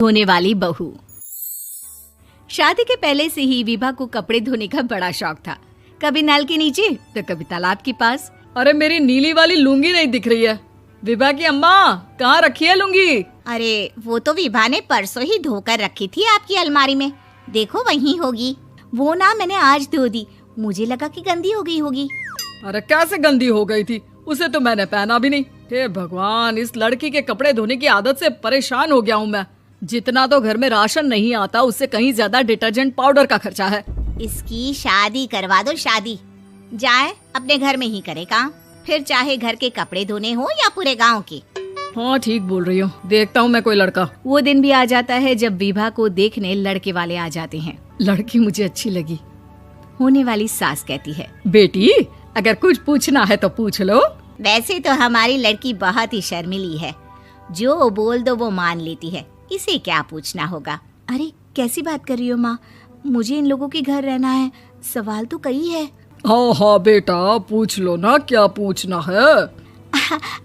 धोने वाली बहू। शादी के पहले से ही विभा को कपड़े धोने का बड़ा शौक था। कभी नल के नीचे तो कभी तालाब के पास। अरे मेरी नीली वाली लुंगी नहीं दिख रही है। विभा की अम्मा कहाँ रखी है लुंगी? अरे वो तो विभा ने परसों ही धोकर रखी थी आपकी अलमारी में, देखो वहीं होगी। वो ना मैंने आज धो दी, मुझे लगा कि गंदी हो गई होगी। अरे कैसे गंदी हो गई थी, उसे तो मैंने पहना भी नहीं। हे भगवान, इस लड़की के कपड़े धोने की आदत से परेशान हो गया हूँ मैं। जितना तो घर में राशन नहीं आता उससे कहीं ज्यादा डिटर्जेंट पाउडर का खर्चा है। इसकी शादी करवा दो, शादी जाए अपने घर में ही करे काम, फिर चाहे घर के कपड़े धोने हो या पूरे गांव के। हाँ ठीक बोल रही हूँ, देखता हूँ मैं कोई लड़का। वो दिन भी आ जाता है जब विभा को देखने लड़के वाले आ जाते हैं। लड़की मुझे अच्छी लगी। होने वाली सास कहती है, बेटी अगर कुछ पूछना है तो पूछ लो। वैसे तो हमारी लड़की बहुत ही शर्मीली है, जो बोल दो वो मान लेती है, इसे क्या पूछना होगा। अरे कैसी बात कर रही हो माँ, मुझे इन लोगों के घर रहना है, सवाल तो कई है। हाँ हाँ बेटा पूछ लो ना, क्या पूछना है।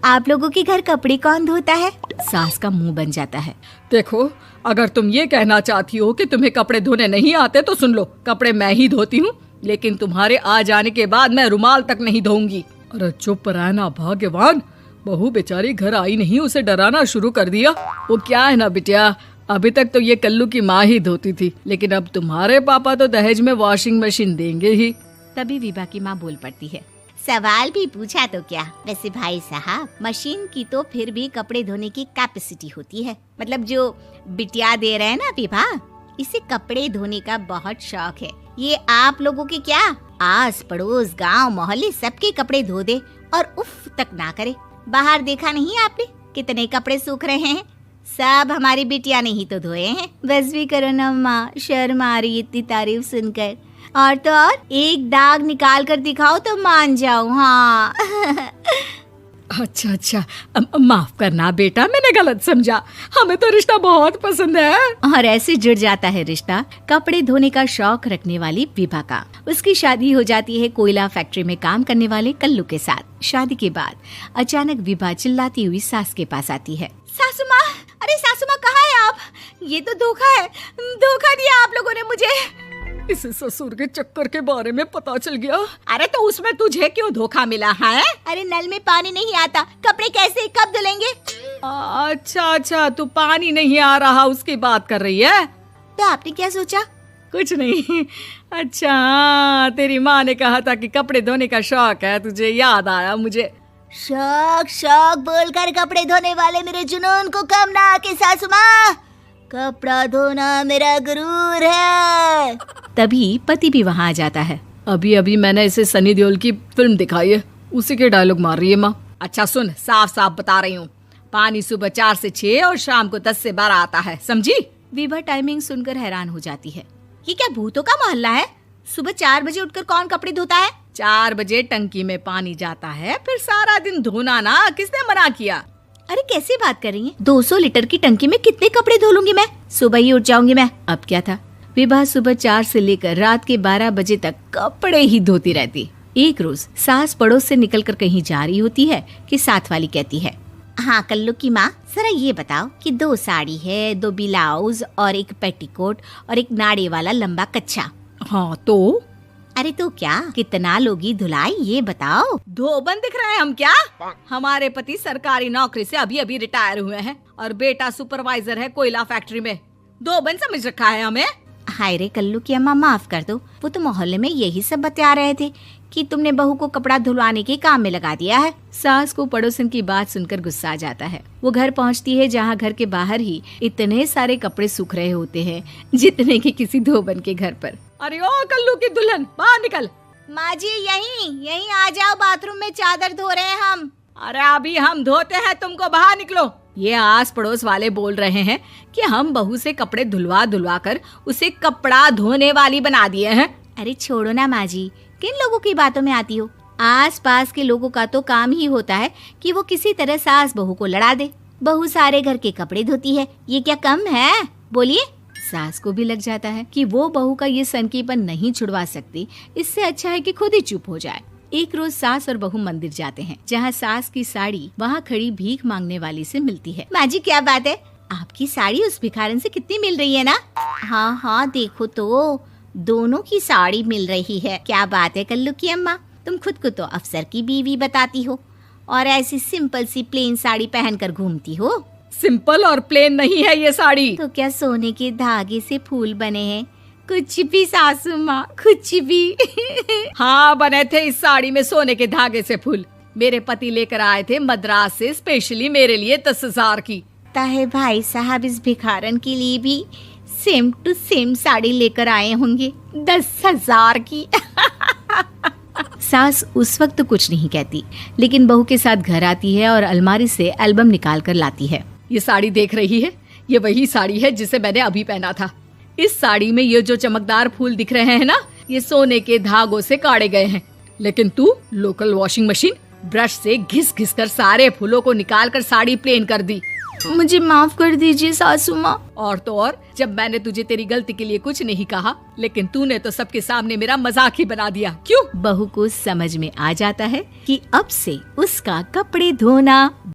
आप लोगों के घर कपड़े कौन धोता है? सास का मुंह बन जाता है। देखो अगर तुम ये कहना चाहती हो कि तुम्हें कपड़े धोने नहीं आते तो सुन लो, कपड़े मैं ही धोती हूँ, लेकिन तुम्हारे आ जाने के बाद मैं रुमाल तक नहीं धोऊंगी। अरे चुप रहना भाग्यवान, बहू बेचारी घर आई नहीं, उसे डराना शुरू कर दिया। वो क्या है ना बिटिया, अभी तक तो ये कल्लू की माँ ही धोती थी, लेकिन अब तुम्हारे पापा तो दहेज में वॉशिंग मशीन देंगे ही। तभी विभा की माँ बोल पड़ती है, सवाल भी पूछा तो क्या। वैसे भाई साहब, मशीन की तो फिर भी कपड़े धोने की कैपेसिटी होती है। मतलब जो बिटिया दे रहे हैं ना विभा, इसे कपड़े धोने का बहुत शौक है। ये आप लोगों के क्या, आस पड़ोस गांव मोहल्ले सबके कपड़े धो दे और उफ तक ना करे। बाहर देखा नहीं आपने कितने कपड़े सूख रहे हैं, सब हमारी बिटिया ने ही तो धोए हैं। बस भी करो ना माँ, शर्म आ रही इतनी तारीफ सुनकर। और तो और एक दाग निकाल कर दिखाओ तो मान जाओ। हाँ अच्छा माफ करना बेटा, मैंने गलत समझा, हमें तो रिश्ता बहुत पसंद है। और ऐसे जुड़ जाता है रिश्ता कपड़े धोने का शौक रखने वाली विभा का। उसकी शादी हो जाती है कोयला फैक्ट्री में काम करने वाले कल्लू के साथ। शादी के बाद अचानक विभा चिल्लाती हुई सास के पास आती है। सासू माँ, अरे सासू माँ कहाँ है आप? ये तो धोखा है, धोखा दिया आप लोगों ने मुझे। इसे ससुर के चक्कर के बारे में पता चल गया। अरे तो उसमें तुझे क्यों धोखा मिला है? अरे नल में पानी नहीं आता, कपड़े कैसे कब धुलेंगे? अच्छा तू पानी नहीं आ रहा उसकी बात कर रही है। तो आपने क्या सोचा? कुछ नहीं। अच्छा तेरी माँ ने कहा था कि कपड़े धोने का शौक है तुझे, याद आया मुझे। शौक बोलकर कपड़े धोने वाले मेरे जुनून को कम ना आके सासू माँ, कपड़ा धोना मेरा गुरूर है। तभी पति भी वहाँ आ जाता है। अभी मैंने इसे सनी देओल की फिल्म दिखाई है, उसी के डायलॉग मार रही है माँ। अच्छा सुन, साफ साफ बता रही हूँ, पानी सुबह 4 से 6 और शाम को 10 से 12 आता है, समझी? विभा टाइमिंग सुनकर हैरान हो जाती है। ये क्या भूतों का मोहल्ला है? सुबह 4 बजे उठकर कौन कपड़े धोता है? 4 बजे टंकी में पानी जाता है, फिर सारा दिन धोना ना, किसने मना किया? अरे कैसी बात कर रही है? 200 लीटर की टंकी में कितने कपड़े धो लूंगी मैं, सुबह ही उठ जाऊंगी मैं। अब क्या था, विभा सुबह 4 से लेकर रात के 12 बजे तक कपड़े ही धोती रहती। एक रोज सास पड़ोस से निकलकर कहीं जा रही होती है कि साथ वाली कहती है, हाँ कल्लू की माँ, जरा ये बताओ कि 2 साड़ी है, 2 ब्लाउज और एक पेटीकोट और एक नाड़े वाला लंबा कच्छा। हाँ तो? अरे तो क्या, कितना लोगी धुलाई ये बताओ। धोबन दिख रहे हैं हम क्या? हमारे पति सरकारी नौकरी से अभी रिटायर हुए हैं और बेटा सुपरवाइजर है कोयला फैक्ट्री में। धोबन समझ रखा है हमें? हाय रे कल्लू की अम्मा, माफ कर दो, वो तो मोहल्ले में यही सब बता रहे थे कि तुमने बहू को कपड़ा धुलवाने के काम में लगा दिया है। सास को पड़ोसन की बात सुनकर गुस्सा आ जाता है। वो घर पहुंचती है जहां घर के बाहर ही इतने सारे कपड़े सूख रहे होते हैं जितने कि किसी धोबन के घर पर। अरे ओ कल्लू की दुल्हन, बाहर निकल। माँ जी यहीं आ जाओ, बाथरूम में चादर धो रहे हैं हम। अरे अभी हम धोते हैं, तुमको बाहर निकलो। ये आस पड़ोस वाले बोल रहे हैं कि हम बहू से कपड़े धुलवा कर उसे कपड़ा धोने वाली बना दिए हैं। अरे छोड़ो ना माँ जी, किन लोगों की बातों में आती हो? आस पास के लोगों का तो काम ही होता है कि वो किसी तरह सास बहू को लड़ा दे। बहू सारे घर के कपड़े धोती है, ये क्या कम है? बोलिए। सास को भी लग जाता है कि वो बहू का ये सनकीपन नहीं छुड़वा सकती, इससे अच्छा है कि खुद ही चुप हो जाए। एक रोज सास और बहू मंदिर जाते हैं, जहाँ सास की साड़ी वहाँ खड़ी भीख मांगने वाली से मिलती है। माँ जी क्या बात है, आपकी साड़ी उस भिखारन से कितनी मिल रही है ना? हाँ हाँ देखो तो, दोनों की साड़ी मिल रही है। क्या बात है कल्लू की अम्मा, तुम खुद को तो अफसर की बीवी बताती हो और ऐसी सिंपल सी प्लेन साड़ी पहनकर घूमती हो। सिंपल और प्लेन नहीं है ये साड़ी। तो क्या सोने के धागे से फूल बने हैं? कुछ भी सासू माँ, कुछ भी। हाँ बने थे इस साड़ी में सोने के धागे से फूल। मेरे पति लेकर आए थे मद्रास से स्पेशली मेरे लिए 10,000 की। ताहे भाई साहब इस भिखारन के लिए भी सेम टू सेम साड़ी लेकर आए होंगे 10,000 की। सास उस वक्त तो कुछ नहीं कहती, लेकिन बहू के साथ घर आती है और अलमारी से एल्बम निकाल कर लाती है। ये साड़ी देख रही है, ये वही साड़ी है जिसे मैंने अभी पहना था। इस साड़ी में ये जो चमकदार फूल दिख रहे हैं ना, ये सोने के धागों से काढ़े गए हैं। लेकिन तू लोकल वॉशिंग मशीन ब्रश से घिस घिस कर सारे फूलों को निकाल कर साड़ी प्लेन कर दी। मुझे माफ कर दीजिए सासू माँ। और तो और, जब मैंने तुझे तेरी गलती के लिए कुछ नहीं कहा, लेकिन तूने तो सबके सामने मेरा मजाक ही बना दिया। क्यों? बहू को समझ में आ जाता है कि अब से उसका कपड़े धोना